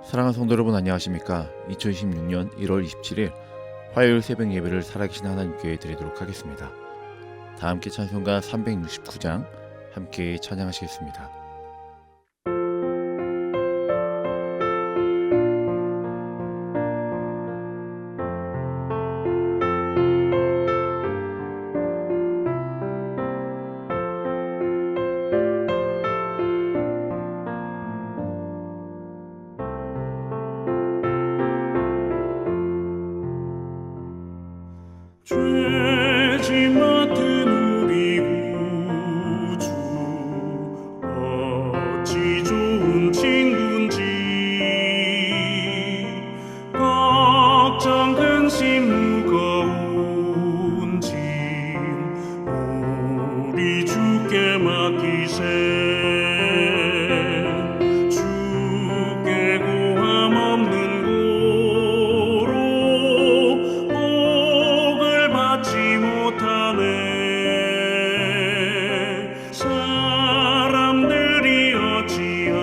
사랑하는 성도 여러분, 안녕하십니까? 2016년 1월 27일 화요일 새벽 예배를 살아계신 하나님께 드리도록 하겠습니다. 다 함께 찬송가 369장 함께 찬양하시겠습니다. 죄짐 맡은 우리 구주 어찌 좋은 친구인지 걱정 근심 무거운 짐 우리 주께 맡기세 주께 고함 없는 고로 받지 못하네. 사람들이 어찌하여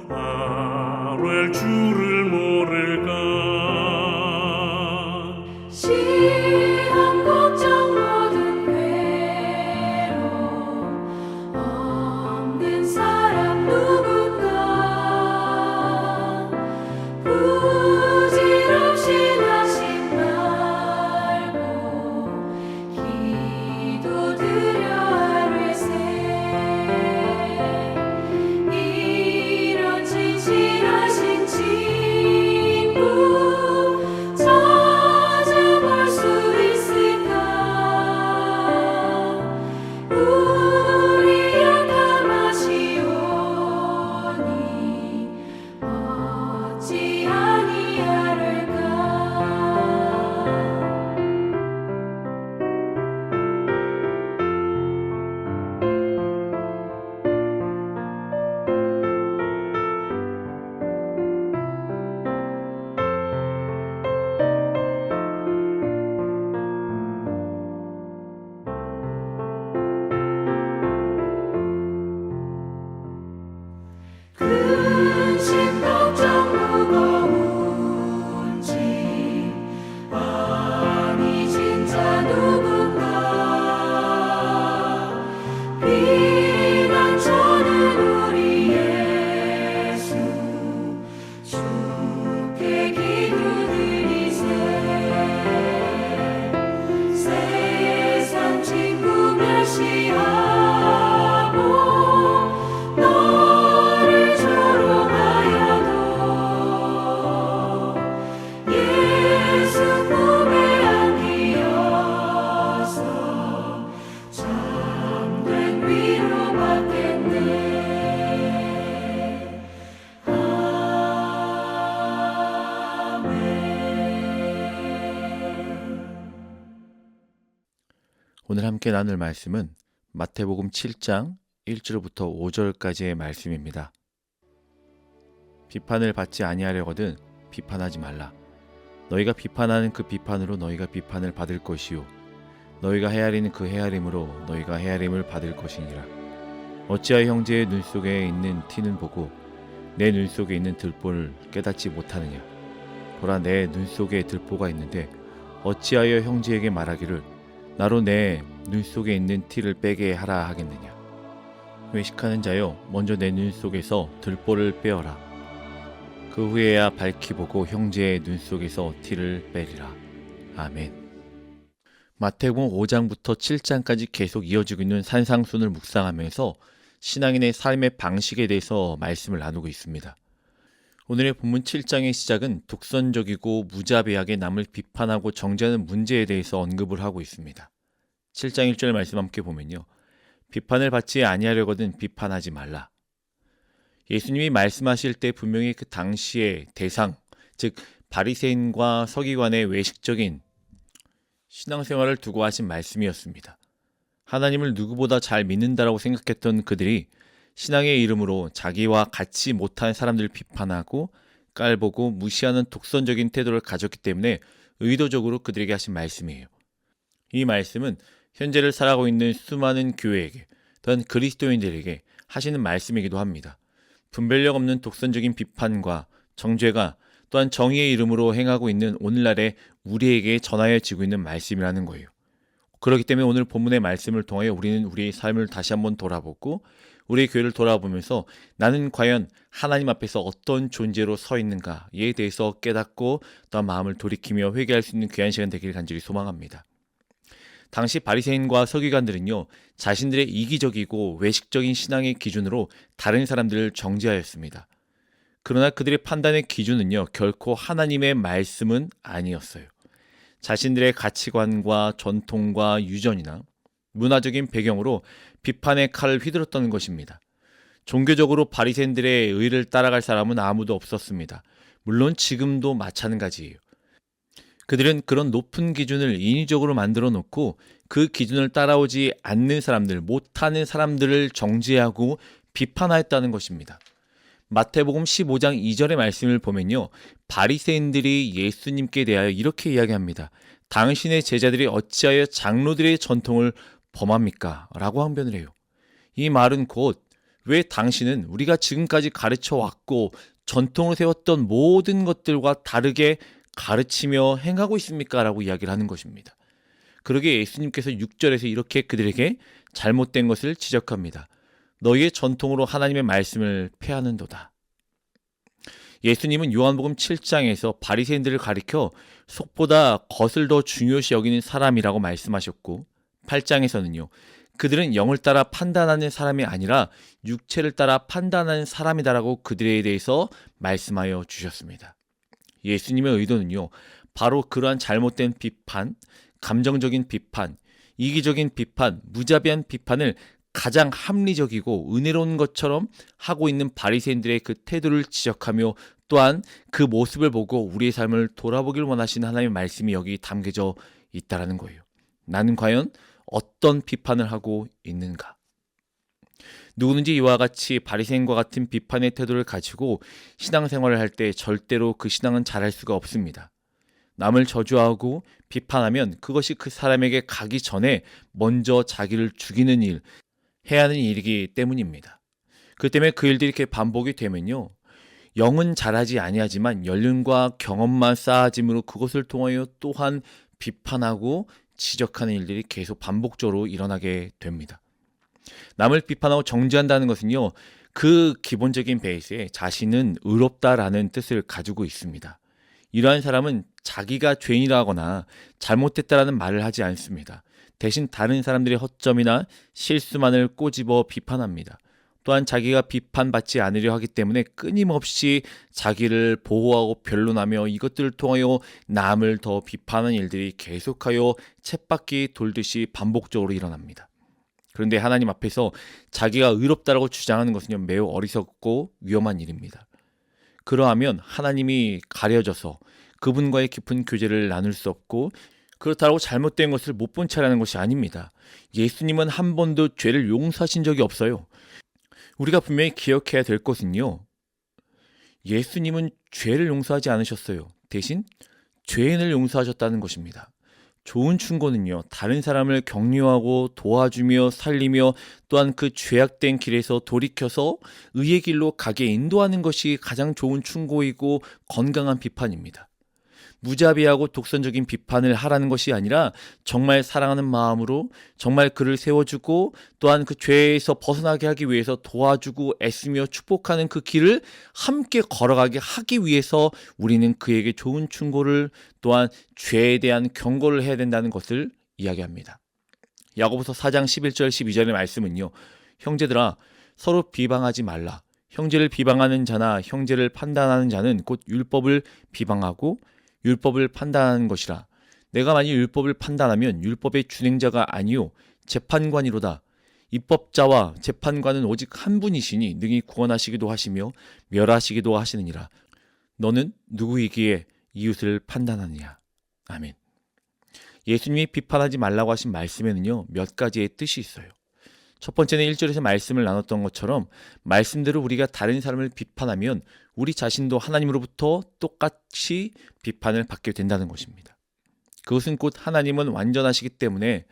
아뢰 주를 모를까. 시험 걱정 모든 괴로움 없는 사람 누군가 부질없이 낙심 말고 기도드려 아뢰세. 이런 진실하신 친구 찾아볼 수 있을까. 우리 약함 아시오니 어찌 아니하를까. 근심 걱정 무거운 짐 아니 진짜 누군가 피난처는 우리 예수 주께 기도드리세. 세상 친구 멸시하고 너를 조롱하여도 예수 품에 안기어서 참된 위로받겠네. 아멘. 오늘 함께 나눌 말씀은 마태복음 7장 1절부터 5절까지의 말씀입니다. 비판을 받지 아니하려거든 비판하지 말라. 너희가 비판하는 그 비판으로 너희가 비판을 받을 것이요 너희가 헤아리는 그 헤아림으로 너희가 헤아림을 받을 것이니라. 어찌하여 형제의 눈 속에 있는 티는 보고 내 눈 속에 있는 들보를 깨닫지 못하느냐. 보라, 내 눈 속에 들보가 있는데 어찌하여 형제에게 말하기를 나로 내 눈 속에 있는 티를 빼게 하라 하겠느냐. 외식하는 자여, 먼저 내 눈 속에서 들보를 빼어라. 그 후에야 밝히 보고 형제의 눈 속에서 티를 빼리라. 아멘. 마태복음 5장부터 7장까지 계속 이어지고 있는 산상순을 묵상하면서 신앙인의 삶의 방식에 대해서 말씀을 나누고 있습니다. 오늘의 본문 7장의 시작은 독선적이고 무자비하게 남을 비판하고 정죄하는 문제에 대해서 언급을 하고 있습니다. 7장 1절 말씀 함께 보면요. 비판을 받지 아니하려거든 비판하지 말라. 예수님이 말씀하실 때 분명히 그 당시의 대상, 즉 바리새인과 서기관의 외식적인 신앙생활을 두고 하신 말씀이었습니다. 하나님을 누구보다 잘 믿는다라고 생각했던 그들이 신앙의 이름으로 자기와 같이 못한 사람들을 비판하고 깔보고 무시하는 독선적인 태도를 가졌기 때문에 의도적으로 그들에게 하신 말씀이에요. 이 말씀은 현재를 살아가고 있는 수많은 교회에게, 또한 그리스도인들에게 하시는 말씀이기도 합니다. 분별력 없는 독선적인 비판과 정죄가 또한 정의의 이름으로 행하고 있는 오늘날의 우리에게 전하여지고 있는 말씀이라는 거예요. 그렇기 때문에 오늘 본문의 말씀을 통하여 우리는 우리의 삶을 다시 한번 돌아보고 우리의 교회를 돌아보면서 나는 과연 하나님 앞에서 어떤 존재로 서 있는가에 대해서 깨닫고 또한 마음을 돌이키며 회개할 수 있는 귀한 시간 되기를 간절히 소망합니다. 당시 바리새인과 서기관들은요, 자신들의 이기적이고 외식적인 신앙의 기준으로 다른 사람들을 정죄하였습니다. 그러나 그들의 판단의 기준은요, 결코 하나님의 말씀은 아니었어요. 자신들의 가치관과 전통과 유전이나 문화적인 배경으로 비판의 칼을 휘둘렀던 것입니다. 종교적으로 바리새인들의 의를 따라갈 사람은 아무도 없었습니다. 물론 지금도 마찬가지예요. 그들은 그런 높은 기준을 인위적으로 만들어 놓고 그 기준을 따라오지 않는 사람들, 못하는 사람들을 정죄하고 비판하였다는 것입니다. 마태복음 15장 2절의 말씀을 보면요, 바리새인들이 예수님께 대하여 이렇게 이야기합니다. 당신의 제자들이 어찌하여 장로들의 전통을 범합니까? 라고 항변을 해요. 이 말은 곧 왜 당신은 우리가 지금까지 가르쳐 왔고 전통을 세웠던 모든 것들과 다르게 가르치며 행하고 있습니까? 라고 이야기를 하는 것입니다. 그러기에 예수님께서 6절에서 이렇게 그들에게 잘못된 것을 지적합니다. 너희의 전통으로 하나님의 말씀을 폐하는도다. 예수님은 요한복음 7장에서 바리새인들을 가리켜 속보다 겉을 더 중요시 여기는 사람이라고 말씀하셨고 8장에서는요. 그들은 영을 따라 판단하는 사람이 아니라 육체를 따라 판단하는 사람이다라고 그들에 대해서 말씀하여 주셨습니다. 예수님의 의도는요. 바로 그러한 잘못된 비판, 감정적인 비판, 이기적인 비판, 무자비한 비판을 가장 합리적이고 은혜로운 것처럼 하고 있는 바리새인들의 그 태도를 지적하며 또한 그 모습을 보고 우리의 삶을 돌아보길 원하시는 하나님의 말씀이 여기 담겨져 있다라는 거예요. 나는 과연 어떤 비판을 하고 있는가? 누구든지 이와 같이 바리새인과 같은 비판의 태도를 가지고 신앙생활을 할 때 절대로 그 신앙은 잘할 수가 없습니다. 남을 저주하고 비판하면 그것이 그 사람에게 가기 전에 먼저 자기를 죽이는 일, 해야 하는 일이기 때문입니다. 그 때문에 그 일들이 이렇게 반복이 되면요. 영은 잘하지 아니하지만 연륜과 경험만 쌓아짐으로 그것을 통하여 또한 비판하고 지적하는 일들이 계속 반복적으로 일어나게 됩니다. 남을 비판하고 정죄한다는 것은요. 그 기본적인 베이스에 자신은 의롭다라는 뜻을 가지고 있습니다. 이러한 사람은 자기가 죄인이라거나 잘못됐다라는 말을 하지 않습니다. 대신 다른 사람들의 허점이나 실수만을 꼬집어 비판합니다. 또한 자기가 비판받지 않으려 하기 때문에 끊임없이 자기를 보호하고 변론하며 이것들을 통하여 남을 더 비판하는 일들이 계속하여 쳇바퀴 돌듯이 반복적으로 일어납니다. 그런데 하나님 앞에서 자기가 의롭다라고 주장하는 것은 매우 어리석고 위험한 일입니다. 그러하면 하나님이 가려져서 그분과의 깊은 교제를 나눌 수 없고 그렇다고 잘못된 것을 못 본 채라는 것이 아닙니다. 예수님은 한 번도 죄를 용서하신 적이 없어요. 우리가 분명히 기억해야 될 것은요. 예수님은 죄를 용서하지 않으셨어요. 대신 죄인을 용서하셨다는 것입니다. 좋은 충고는요. 다른 사람을 격려하고 도와주며 살리며 또한 그 죄악된 길에서 돌이켜서 의의 길로 가게 인도하는 것이 가장 좋은 충고이고 건강한 비판입니다. 무자비하고 독선적인 비판을 하라는 것이 아니라 정말 사랑하는 마음으로 정말 그를 세워주고 또한 그 죄에서 벗어나게 하기 위해서 도와주고 애쓰며 축복하는 그 길을 함께 걸어가게 하기 위해서 우리는 그에게 좋은 충고를 또한 죄에 대한 경고를 해야 된다는 것을 이야기합니다. 야고보서 4장 11절 12절의 말씀은요. 형제들아 서로 비방하지 말라. 형제를 비방하는 자나 형제를 판단하는 자는 곧 율법을 비방하고 율법을 판단하는 것이라. 내가 만일 율법을 판단하면 율법의 준행자가 아니요 재판관이로다. 입법자와 재판관은 오직 한 분이시니 능히 구원하시기도 하시며 멸하시기도 하시느니라. 너는 누구이기에 이웃을 판단하느냐. 아멘. 예수님이 비판하지 말라고 하신 말씀에는요 몇 가지의 뜻이 있어요. 첫 번째는 1절에서 말씀을 나눴던 것처럼 말씀대로 우리가 다른 사람을 비판하면 우리 자신도 하나님으로부터 똑같이 비판을 받게 된다는 것입니다. 그것은 곧 하나님은 완전하시기 때문에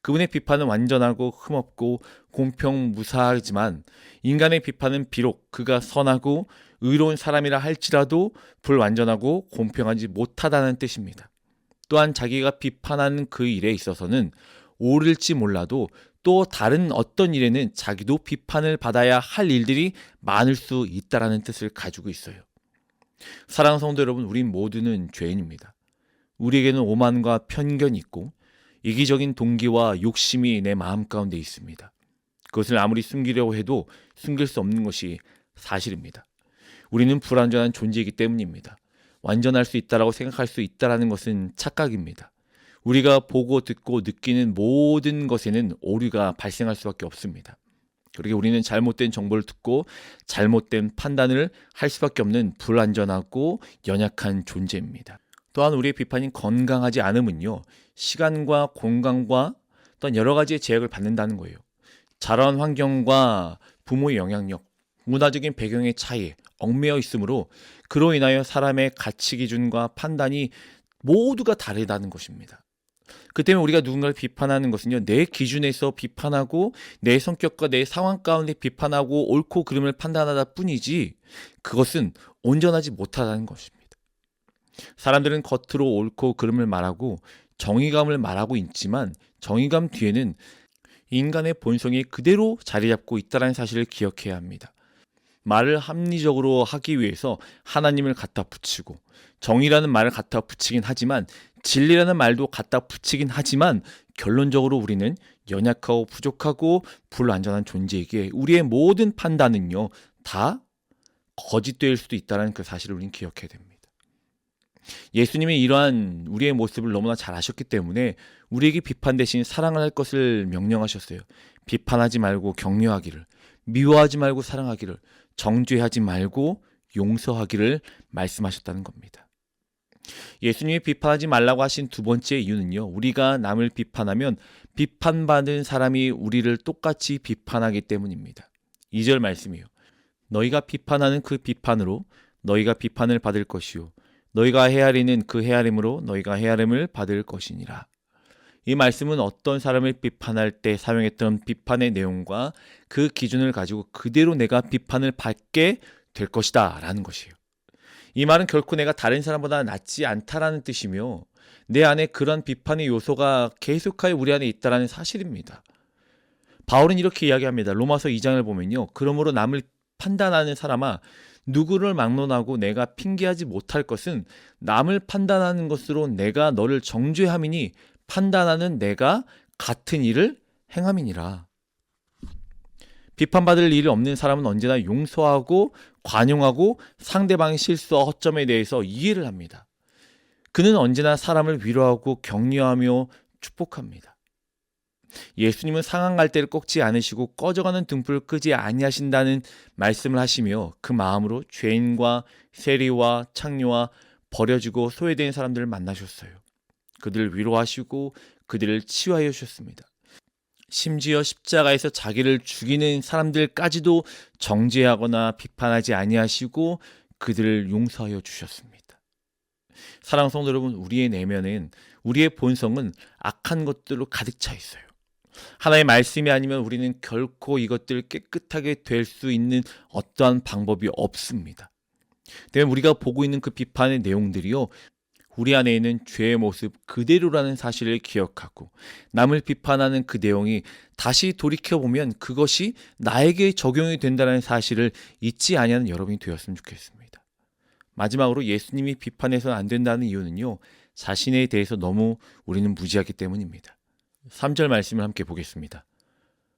그분의 비판은 완전하고 흠없고 공평무사하지만 인간의 비판은 비록 그가 선하고 의로운 사람이라 할지라도 불완전하고 공평하지 못하다는 뜻입니다. 또한 자기가 비판하는 그 일에 있어서는 옳을지 몰라도 또 다른 어떤 일에는 자기도 비판을 받아야 할 일들이 많을 수 있다라는 뜻을 가지고 있어요. 사랑하는 성도 여러분, 우린 모두는 죄인입니다. 우리에게는 오만과 편견이 있고 이기적인 동기와 욕심이 내 마음 가운데 있습니다. 그것을 아무리 숨기려고 해도 숨길 수 없는 것이 사실입니다. 우리는 불완전한 존재이기 때문입니다. 완전할 수 있다라고 생각할 수 있다라는 것은 착각입니다. 우리가 보고 듣고 느끼는 모든 것에는 오류가 발생할 수밖에 없습니다. 그러게 우리는 잘못된 정보를 듣고 잘못된 판단을 할 수밖에 없는 불완전하고 연약한 존재입니다. 또한 우리의 비판이 건강하지 않음은요, 시간과 공간과 또한 여러 가지의 제약을 받는다는 거예요. 자라온 환경과 부모의 영향력, 문화적인 배경의 차이에 얽매여 있으므로 그로 인하여 사람의 가치 기준과 판단이 모두가 다르다는 것입니다. 그 때문에 우리가 누군가를 비판하는 것은요, 내 기준에서 비판하고 내 성격과 내 상황 가운데 비판하고 옳고 그름을 판단하다 뿐이지 그것은 온전하지 못하다는 것입니다. 사람들은 겉으로 옳고 그름을 말하고 정의감을 말하고 있지만 정의감 뒤에는 인간의 본성이 그대로 자리 잡고 있다는 사실을 기억해야 합니다. 말을 합리적으로 하기 위해서 하나님을 갖다 붙이고 정의라는 말을 갖다 붙이긴 하지만 진리라는 말도 갖다 붙이긴 하지만 결론적으로 우리는 연약하고 부족하고 불완전한 존재이기에 우리의 모든 판단은요 다 거짓될 수도 있다는 그 사실을 우리는 기억해야 됩니다. 예수님이 이러한 우리의 모습을 너무나 잘 아셨기 때문에 우리에게 비판 대신 사랑을 할 것을 명령하셨어요. 비판하지 말고 격려하기를, 미워하지 말고 사랑하기를, 정죄하지 말고 용서하기를 말씀하셨다는 겁니다. 예수님이 비판하지 말라고 하신 두 번째 이유는요, 우리가 남을 비판하면 비판받은 사람이 우리를 똑같이 비판하기 때문입니다. 2절 말씀이요. 너희가 비판하는 그 비판으로 너희가 비판을 받을 것이요 너희가 헤아리는 그 헤아림으로 너희가 헤아림을 받을 것이니라. 이 말씀은 어떤 사람을 비판할 때 사용했던 비판의 내용과 그 기준을 가지고 그대로 내가 비판을 받게 될 것이다 라는 것이에요. 이 말은 결코 내가 다른 사람보다 낫지 않다라는 뜻이며 내 안에 그런 비판의 요소가 계속하여 우리 안에 있다는 사실입니다. 바울은 이렇게 이야기합니다. 로마서 2장을 보면요. 그러므로 남을 판단하는 사람아 누구를 막론하고 내가 핑계하지 못할 것은 남을 판단하는 것으로 내가 너를 정죄함이니 판단하는 내가 같은 일을 행함이니라. 비판받을 일이 없는 사람은 언제나 용서하고 관용하고 상대방의 실수와 허점에 대해서 이해를 합니다. 그는 언제나 사람을 위로하고 격려하며 축복합니다. 예수님은 상한 갈대를 꺾지 않으시고 꺼져가는 등불을 끄지 아니하신다는 말씀을 하시며 그 마음으로 죄인과 세리와 창녀와 버려지고 소외된 사람들을 만나셨어요. 그들을 위로하시고 그들을 치유하여 주셨습니다. 심지어 십자가에서 자기를 죽이는 사람들까지도 정죄하거나 비판하지 아니하시고 그들을 용서하여 주셨습니다. 사랑하는 성도 여러분, 우리의 내면은 우리의 본성은 악한 것들로 가득 차 있어요. 하나님의 말씀이 아니면 우리는 결코 이것들을 깨끗하게 될 수 있는 어떠한 방법이 없습니다. 때문에 우리가 보고 있는 그 비판의 내용들이요, 우리 안에 있는 죄의 모습 그대로라는 사실을 기억하고 남을 비판하는 그 내용이 다시 돌이켜보면 그것이 나에게 적용이 된다는 사실을 잊지 아니하는 여러분이 되었으면 좋겠습니다. 마지막으로 예수님이 비판해서는 안 된다는 이유는요, 자신에 대해서 너무 우리는 무지하기 때문입니다. 3절 말씀을 함께 보겠습니다.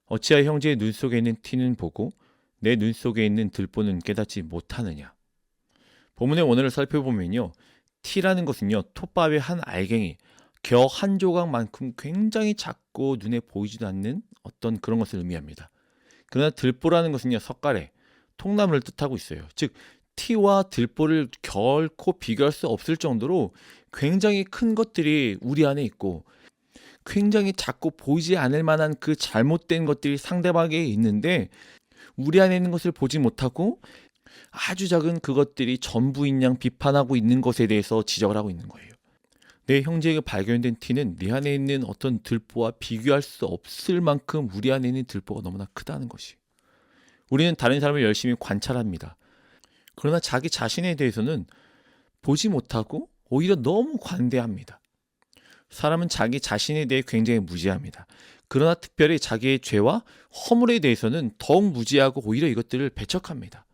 어찌하여 형제의 눈 속에 있는 티는 보고 내 눈 속에 있는 들보는 깨닫지 못하느냐. 본문의 원어를 살펴보면요, 티라는 것은요, 톱밥의 한 알갱이, 겨 한 조각만큼 굉장히 작고 눈에 보이지도 않는 어떤 그런 것을 의미합니다. 그러나 들보라는 것은요, 석가래, 통나무를 뜻하고 있어요. 즉 티와 들보를 결코 비교할 수 없을 정도로 굉장히 큰 것들이 우리 안에 있고 굉장히 작고 보이지 않을 만한 그 잘못된 것들이 상대방에게 있는데 우리 안에 있는 것을 보지 못하고 아주 작은 그것들이 전부인 양 비판하고 있는 것에 대해서 지적을 하고 있는 거예요. 내 형제에게 발견된 티는 내 안에 있는 어떤 들보와 비교할 수 없을 만큼 우리 안에 있는 들보가 너무나 크다는 것이. 우리는 다른 사람을 열심히 관찰합니다. 그러나 자기 자신에 대해서는 보지 못하고 오히려 너무 관대합니다. 사람은 자기 자신에 대해 굉장히 무지합니다. 그러나 특별히 자기의 죄와 허물에 대해서는 더욱 무지하고 오히려 이것들을 배척합니다.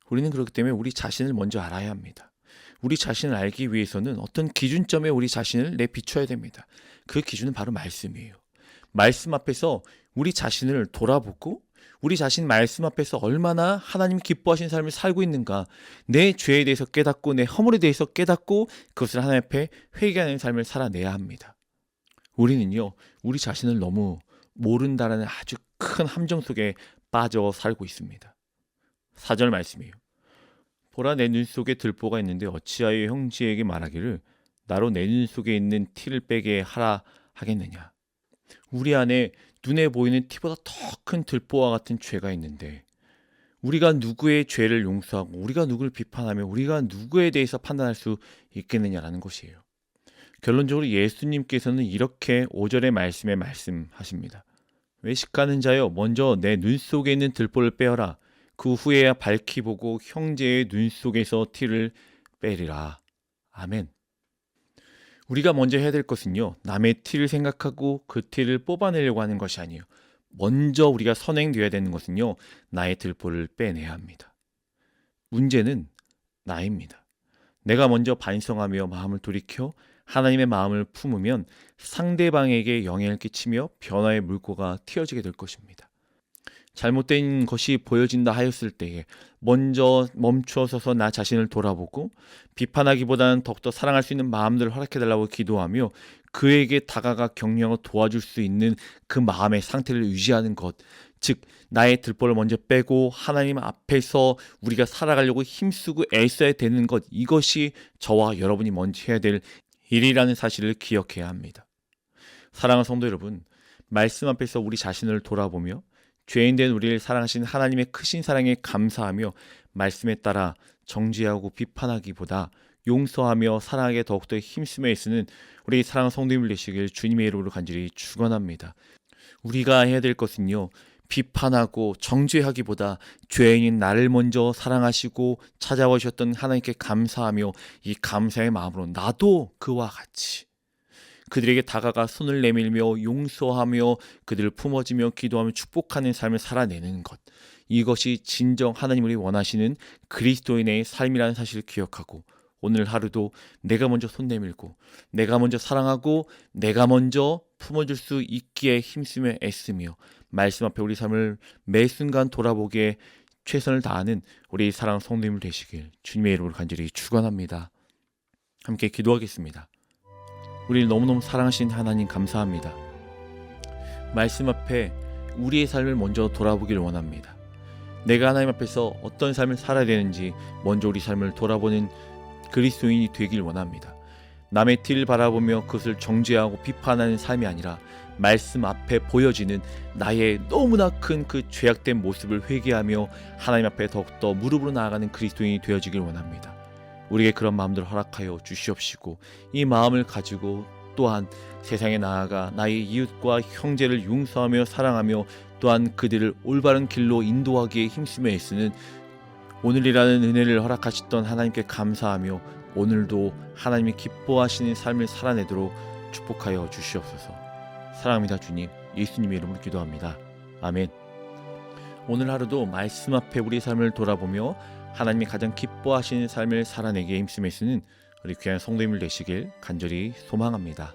우리는 그렇기 때문에 우리 자신을 먼저 알아야 합니다. 우리 자신을 알기 위해서는 어떤 기준점에 우리 자신을 내비춰야 됩니다. 그 기준은 바로 말씀이에요. 말씀 앞에서 우리 자신을 돌아보고 우리 자신 말씀 앞에서 얼마나 하나님 기뻐하시는 삶을 살고 있는가, 내 죄에 대해서 깨닫고 내 허물에 대해서 깨닫고 그것을 하나님 앞에 회개하는 삶을 살아내야 합니다. 우리는요, 우리 자신을 너무 모른다라는 아주 큰 함정 속에 빠져 살고 있습니다. 4절 말씀이에요. 보라, 내 눈 속에 들보가 있는데 어찌하여 형제에게 말하기를 나로 내 눈 속에 있는 티를 빼게 하라 하겠느냐. 우리 안에 눈에 보이는 티보다 더 큰 들보와 같은 죄가 있는데 우리가 누구의 죄를 용서하고 우리가 누구를 비판하며 우리가 누구에 대해서 판단할 수 있겠느냐라는 것이에요. 결론적으로 예수님께서는 이렇게 5절의 말씀에 말씀하십니다. 외식하는 자여, 먼저 내 눈 속에 있는 들보를 빼어라. 그 후에야 밝히 보고 형제의 눈 속에서 티를 빼리라. 아멘. 우리가 먼저 해야 될 것은요, 남의 티를 생각하고 그 티를 뽑아내려고 하는 것이 아니에요. 먼저 우리가 선행되어야 되는 것은요, 나의 들보를 빼내야 합니다. 문제는 나입니다. 내가 먼저 반성하며 마음을 돌이켜 하나님의 마음을 품으면 상대방에게 영향을 끼치며 변화의 물꼬가 튀어지게 될 것입니다. 잘못된 것이 보여진다 하였을 때에 먼저 멈추어서서 나 자신을 돌아보고 비판하기보다는 더욱더 사랑할 수 있는 마음들을 허락해달라고 기도하며 그에게 다가가 격려하고 도와줄 수 있는 그 마음의 상태를 유지하는 것, 즉 나의 들보를 먼저 빼고 하나님 앞에서 우리가 살아가려고 힘쓰고 애써야 되는 것, 이것이 저와 여러분이 먼저 해야 될 일이라는 사실을 기억해야 합니다. 사랑하는 성도 여러분, 말씀 앞에서 우리 자신을 돌아보며 죄인된 우리를 사랑하신 하나님의 크신 사랑에 감사하며 말씀에 따라 정죄하고 비판하기보다 용서하며 사랑하게 더욱더 힘쓰며 애쓰는 우리 사랑하는 성도님들 되시길 주님의 이름으로 간절히 축원합니다. 우리가 해야 될 것은요, 비판하고 정죄하기보다 죄인인 나를 먼저 사랑하시고 찾아와 주셨던 하나님께 감사하며 이 감사의 마음으로 나도 그와 같이 그들에게 다가가 손을 내밀며 용서하며 그들을 품어주며 기도하며 축복하는 삶을 살아내는 것, 이것이 진정 하나님이 원하시는 그리스도인의 삶이라는 사실을 기억하고 오늘 하루도 내가 먼저 손 내밀고 내가 먼저 사랑하고 내가 먼저 품어줄 수 있기에 힘쓰며 애쓰며 말씀 앞에 우리 삶을 매 순간 돌아보기에 최선을 다하는 우리 사랑하는 성도님들 되시길 주님의 이름으로 간절히 축원합니다. 함께 기도하겠습니다. 우리를 너무너무 사랑하신 하나님 감사합니다. 말씀 앞에 우리의 삶을 먼저 돌아보기를 원합니다. 내가 하나님 앞에서 어떤 삶을 살아야 되는지 먼저 우리 삶을 돌아보는 그리스도인이 되길 원합니다. 남의 티를 바라보며 그것을 정죄하고 비판하는 삶이 아니라 말씀 앞에 보여지는 나의 너무나 큰 그 죄악된 모습을 회개하며 하나님 앞에 더욱더 무릎으로 나아가는 그리스도인이 되어지길 원합니다. 우리에게 그런 마음들을 허락하여 주시옵시고 이 마음을 가지고 또한 세상에 나아가 나의 이웃과 형제를 용서하며 사랑하며 또한 그들을 올바른 길로 인도하기에 힘쓰며 애쓰는 오늘이라는 은혜를 허락하셨던 하나님께 감사하며 오늘도 하나님이 기뻐하시는 삶을 살아내도록 축복하여 주시옵소서. 사랑합니다. 주님, 예수님의 이름으로 기도합니다. 아멘. 오늘 하루도 말씀 앞에 우리 삶을 돌아보며 하나님이 가장 기뻐하시는 삶을 살아내기에 힘쓰며 쓰는 우리 귀한 성도님들 되시길 간절히 소망합니다.